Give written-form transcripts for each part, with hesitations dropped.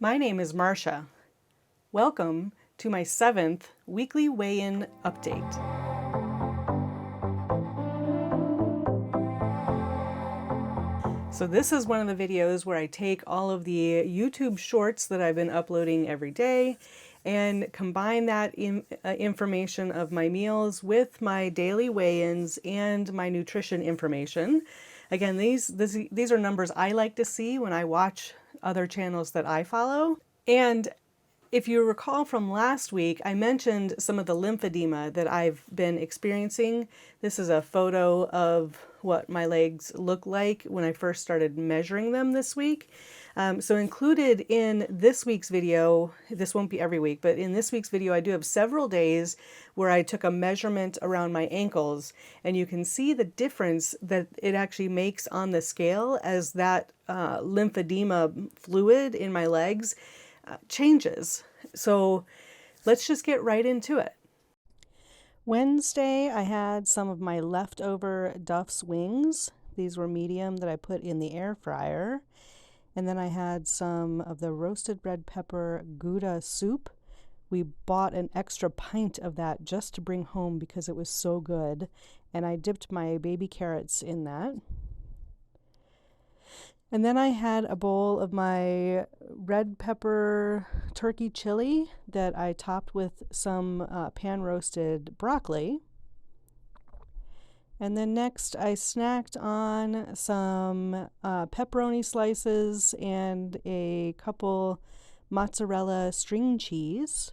My name is Marcia. Welcome to my 7th weekly weigh-in update. So this is one of the videos where I take all of the YouTube shorts that I've been uploading every day and combine that information of my meals with my daily weigh-ins and my nutrition information. Again, these are numbers I like to see when I watch other channels that I follow. And if you recall from last week, I mentioned some of the lymphedema that I've been experiencing. This is a photo of what my legs look like when I first started measuring them this week. So included in this week's video, this won't be every week, but in this week's video, I do have several days where I took a measurement around my ankles, and you can see the difference that it actually makes on the scale as that lymphedema fluid in my legs changes. So let's just get right into it. Wednesday, I had some of my leftover Duff's wings. These were medium that I put in the air fryer. And then I had some of the roasted red pepper Gouda soup. We bought an extra pint of that just to bring home because it was so good. And I dipped my baby carrots in that. And then I had a bowl of my red pepper turkey chili that I topped with some pan-roasted broccoli. And then next I snacked on some pepperoni slices and a couple mozzarella string cheese.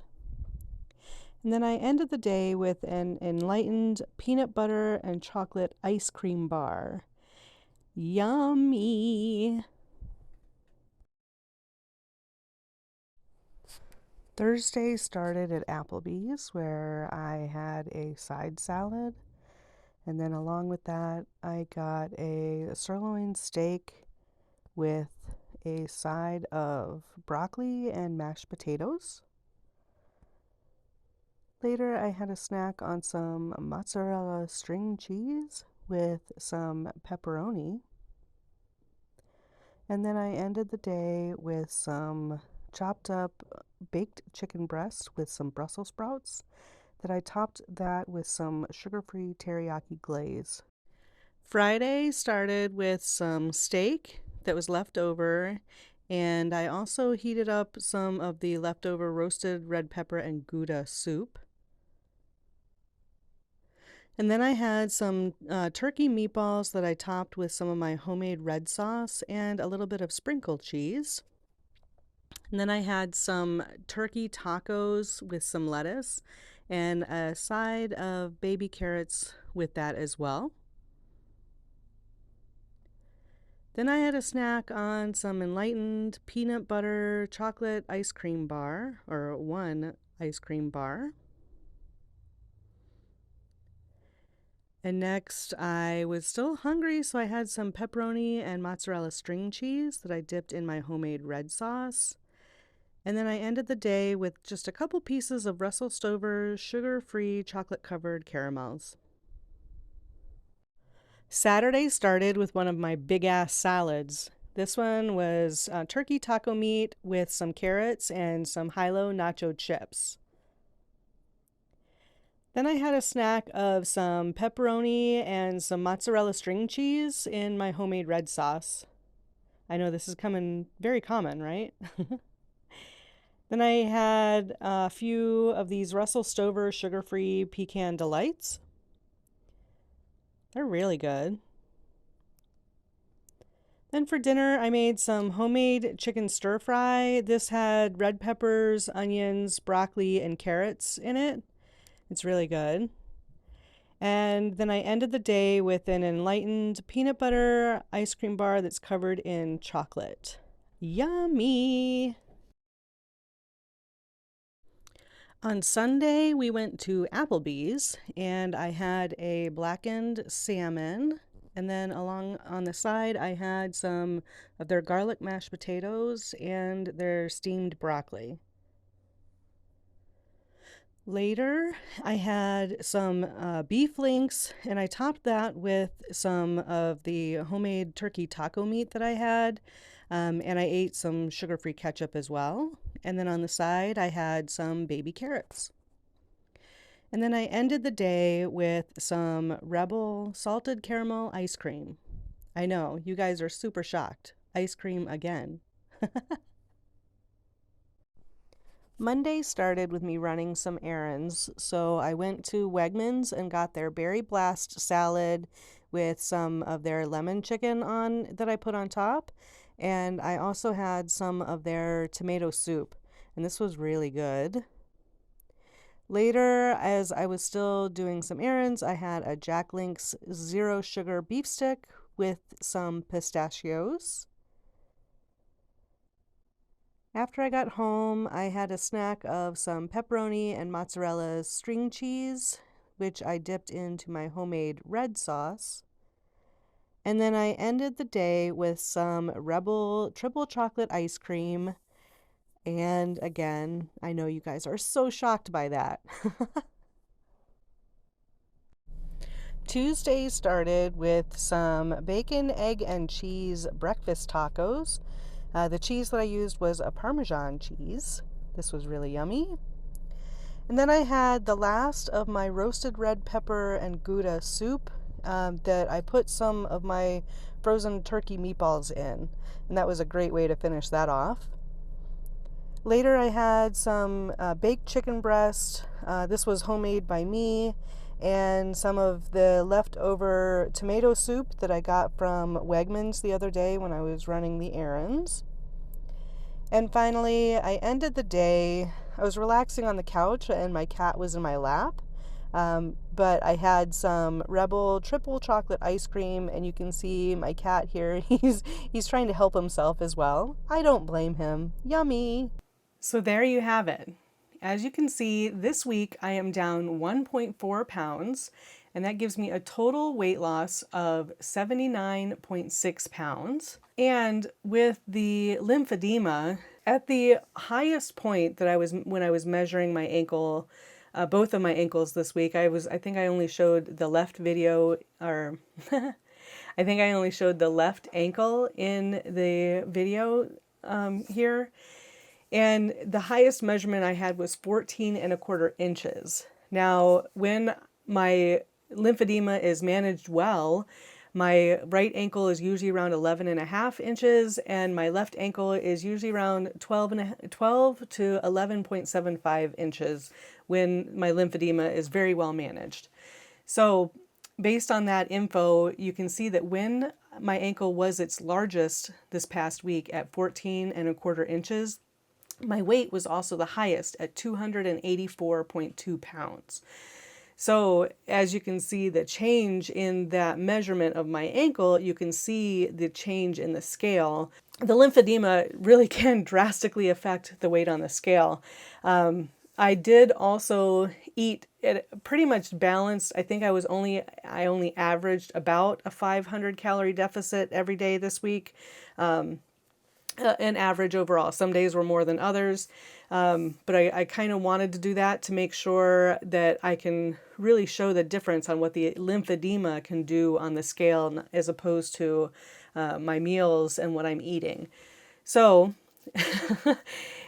And then I ended the day with an enlightened peanut butter and chocolate ice cream bar. Yummy! Thursday started at Applebee's where I had a side salad, and then along with that I got a sirloin steak with a side of broccoli and mashed potatoes. Later I had a snack on some mozzarella string cheese with some pepperoni. And then I ended the day with some chopped up baked chicken breast with some Brussels sprouts that I topped that with some sugar-free teriyaki glaze. Friday started with some steak that was left over, and I also heated up some of the leftover roasted red pepper and Gouda soup. And then I had some turkey meatballs that I topped with some of my homemade red sauce and a little bit of sprinkled cheese. And then I had some turkey tacos with some lettuce and a side of baby carrots with that as well. Then I had a snack on some enlightened peanut butter chocolate ice cream bar, or one ice cream bar. And next, I was still hungry, so I had some pepperoni and mozzarella string cheese that I dipped in my homemade red sauce. And then I ended the day with just a couple pieces of Russell Stover's sugar-free chocolate-covered caramels. Saturday started with one of my big-ass salads. This one was turkey taco meat with some carrots and some high-low nacho chips. Then I had a snack of some pepperoni and some mozzarella string cheese in my homemade red sauce. I know this is very common, right? Then I had a few of these Russell Stover sugar-free pecan delights. They're really good. Then for dinner, I made some homemade chicken stir fry. This had red peppers, onions, broccoli, and carrots in it. It's really good. And then I ended the day with an enlightened peanut butter ice cream bar that's covered in chocolate. Yummy! On Sunday, we went to Applebee's and I had a blackened salmon. And then along on the side, I had some of their garlic mashed potatoes and their steamed broccoli. Later, I had some beef links, and I topped that with some of the homemade turkey taco meat that I had. And I ate some sugar-free ketchup as well. And then on the side, I had some baby carrots. And then I ended the day with some Rebel salted caramel ice cream. I know, you guys are super shocked. Ice cream again. Monday started with me running some errands, so I went to Wegmans and got their berry blast salad with some of their lemon chicken on that I put on top, and I also had some of their tomato soup, and this was really good. Later, as I was still doing some errands, I had a Jack Link's zero sugar beef stick with some pistachios. After I got home, I had a snack of some pepperoni and mozzarella string cheese, which I dipped into my homemade red sauce. And then I ended the day with some Rebel triple chocolate ice cream. And again, I know you guys are so shocked by that. Tuesday started with some bacon, egg, and cheese breakfast tacos. The cheese that I used was a Parmesan cheese. This was really yummy. And then I had the last of my roasted red pepper and Gouda soup that I put some of my frozen turkey meatballs in. And that was a great way to finish that off. Later I had some baked chicken breast. This was homemade by me. And some of the leftover tomato soup that I got from Wegmans the other day when I was running the errands. And finally, I ended the day, I was relaxing on the couch and my cat was in my lap. But I had some Rebel triple chocolate ice cream, and you can see my cat here. He's trying to help himself as well. I don't blame him. Yummy. So there you have it. As you can see, this week I am down 1.4 pounds, and that gives me a total weight loss of 79.6 pounds. And with the lymphedema, at the highest point that I was when I was measuring my ankle, both of my ankles this week, I think I only showed the left video, or I think I only showed the left ankle in the video here. And the highest measurement I had was 14.25 inches. Now, when my lymphedema is managed well, my right ankle is usually around 11.5 inches, and my left ankle is usually around 12 to 11.75 inches when my lymphedema is very well managed. So based on that info, you can see that when my ankle was its largest this past week at 14.25 inches, my weight was also the highest at 284.2 pounds. So as you can see the change in that measurement of my ankle, you can see the change in the scale. The lymphedema really can drastically affect the weight on the scale. I did also eat it pretty much balanced. I think I only averaged about a 500 calorie deficit every day this week. An average overall. Some days were more than others, but I kind of wanted to do that to make sure that I can really show the difference on what the lymphedema can do on the scale as opposed to my meals and what I'm eating. So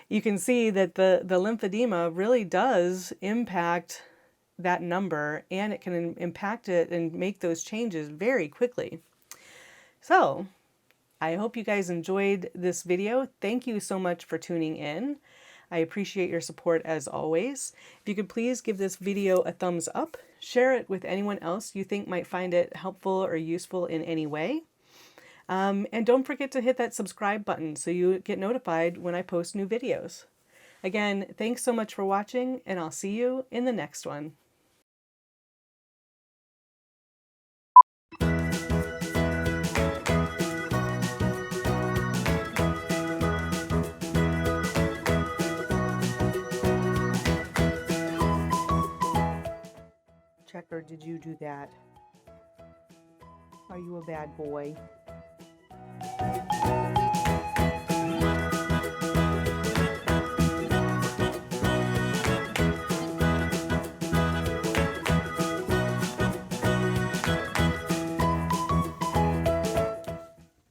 you can see that the lymphedema really does impact that number, and it can impact it and make those changes very quickly. So I hope you guys enjoyed this video. Thank you so much for tuning in. I appreciate your support as always. If you could please give this video a thumbs up, share it with anyone else you think might find it helpful or useful in any way. And don't forget to hit that subscribe button so you get notified when I post new videos. Again, thanks so much for watching, and I'll see you in the next one. Checker, did you do that? Are you a bad boy?